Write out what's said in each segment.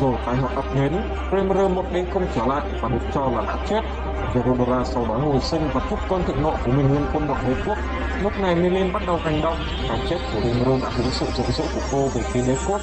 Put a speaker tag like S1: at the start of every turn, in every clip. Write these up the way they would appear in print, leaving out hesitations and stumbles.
S1: rồi tai họa ập đến. Remember một đêm không trở lại và được cho là đã chết. Verodora sau đó hồi sinh và thúc cơn thịnh nộ của mình lên quân đội đế quốc. Lúc này Merlin bắt đầu hành động. Cái chết của Remember đã khiến sự rực rỡ của cô về phía đế quốc.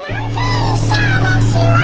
S2: Hãy subscribe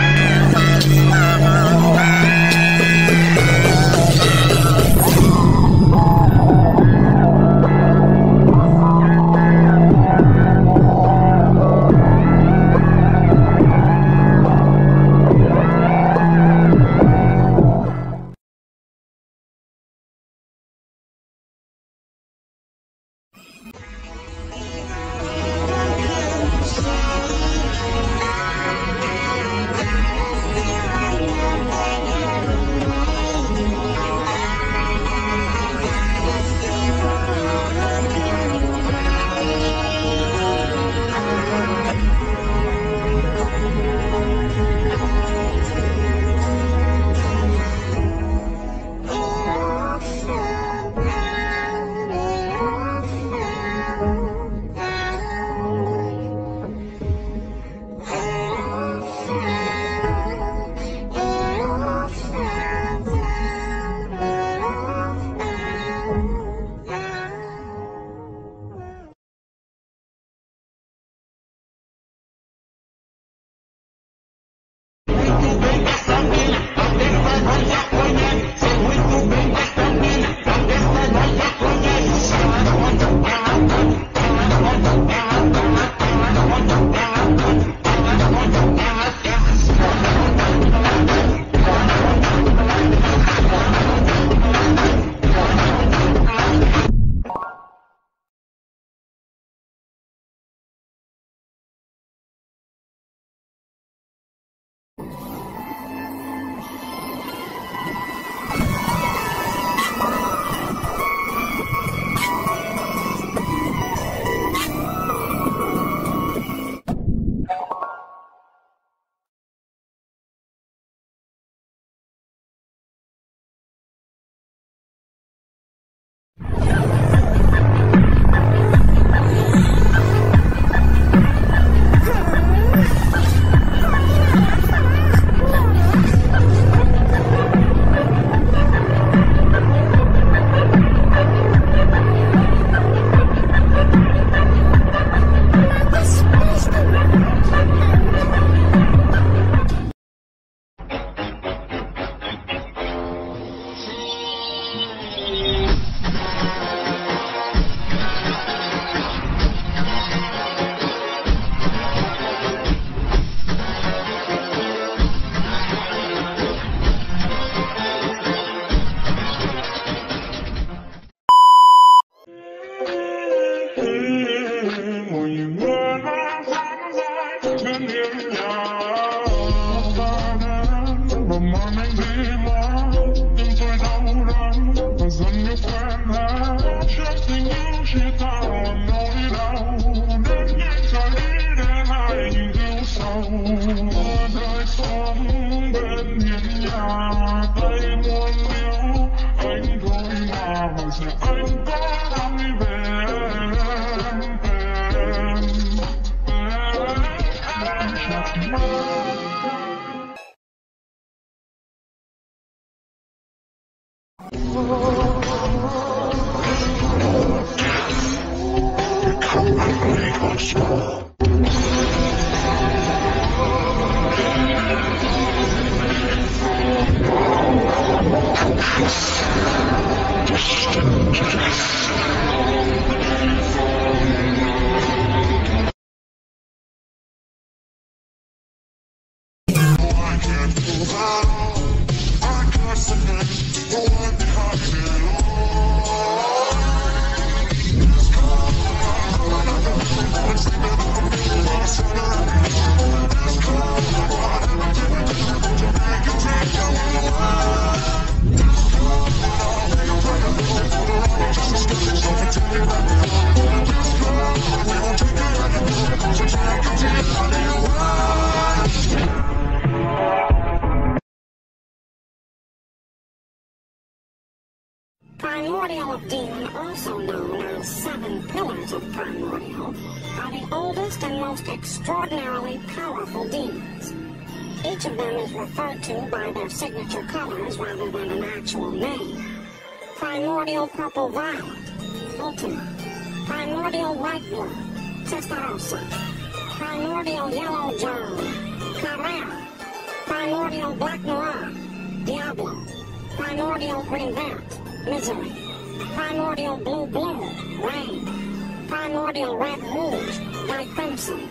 S2: cho kênh Ghiền Mì Gõ để không bỏ lỡ Primordial of Demon, also known as Seven Pillars of Primordial, are the oldest and most extraordinarily powerful demons. Each of them is referred to by their signature colors rather than an actual name. Primordial Purple Violet, Ultima. Primordial White Blood, Testarossa. Primordial Yellow Joan, Carrera. Primordial Black Noir, Diablo. Primordial Green Vert, Misery. Primordial Blue, Rain. Primordial Red Rouge, White Crimson.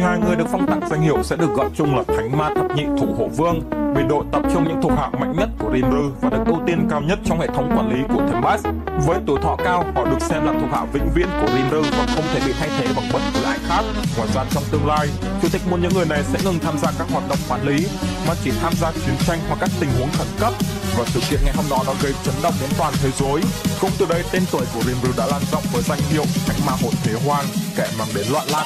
S3: Hai người được phong tặng danh hiệu sẽ được gọi chung là Thánh Ma Thập Nhị Thủ Hộ Vương, vì đội tập trung những thuộc hạ mạnh nhất của Rinru và được ưu tiên cao nhất trong hệ thống quản lý của Thembas. Với tuổi thọ cao, họ được xem là thuộc hạ vĩnh viễn của Rinru và không thể bị thay thế bằng bất cứ ai khác. Ngoài ra trong tương lai, chủ tịch muốn những người này sẽ ngừng tham gia các hoạt động quản lý mà chỉ tham gia chiến tranh hoặc các tình huống khẩn cấp. Và sự kiện ngày hôm đó đã gây chấn động đến toàn thế giới. Cũng từ đây tên tuổi của Rinru đã lan rộng với danh hiệu Thánh Ma Hồn Thế Hoang, kẻ mang đến loạn lạc.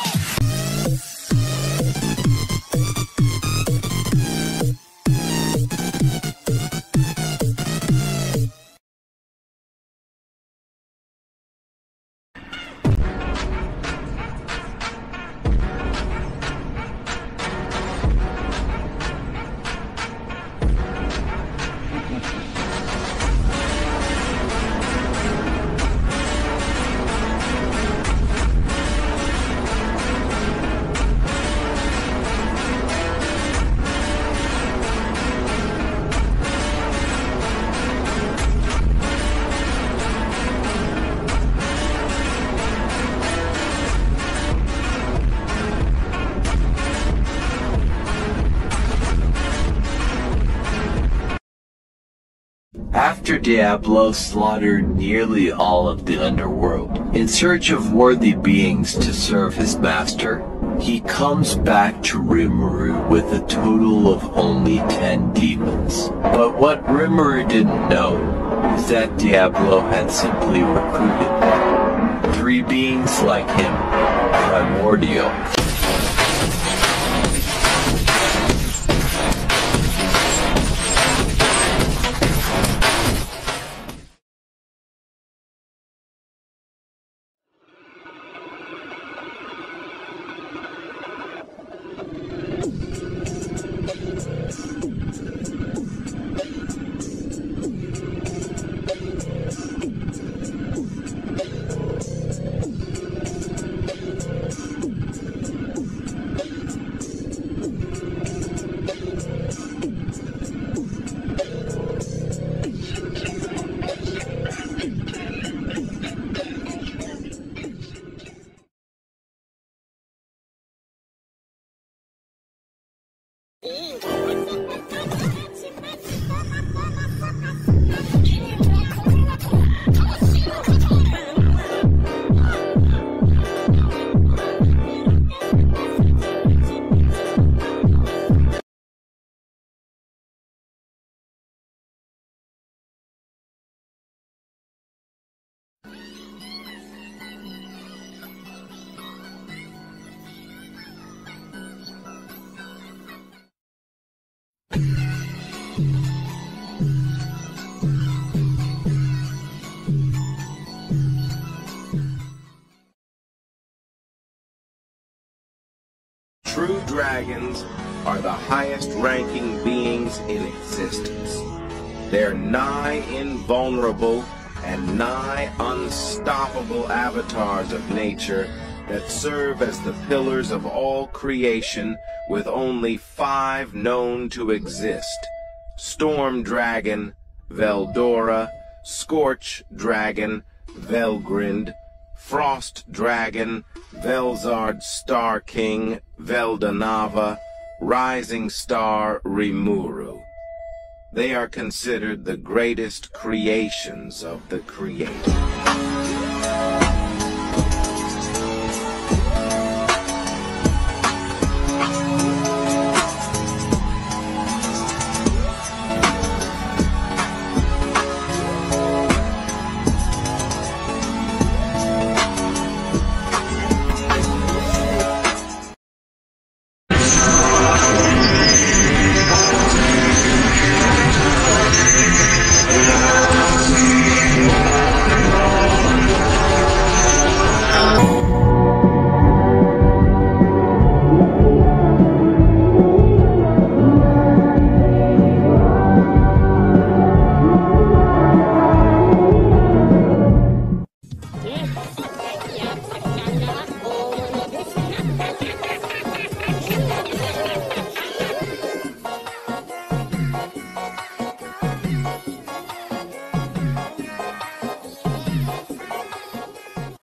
S4: After Diablo slaughtered nearly all of the underworld, in search of worthy beings to serve his master, he comes back to Rimuru with a total of only 10 demons. But what Rimuru didn't know is that Diablo had simply recruited 3 beings like him, Primordial,
S5: True dragons are the highest-ranking beings in existence. They're nigh invulnerable and nigh unstoppable avatars of nature that serve as the pillars of all creation, with only 5 known to exist: Storm Dragon, Veldora; Scorch Dragon, Velgrind; Frost Dragon, Velzard Star King, Veldanava; Rising Star, Rimuru. They are considered the greatest creations of the Creator.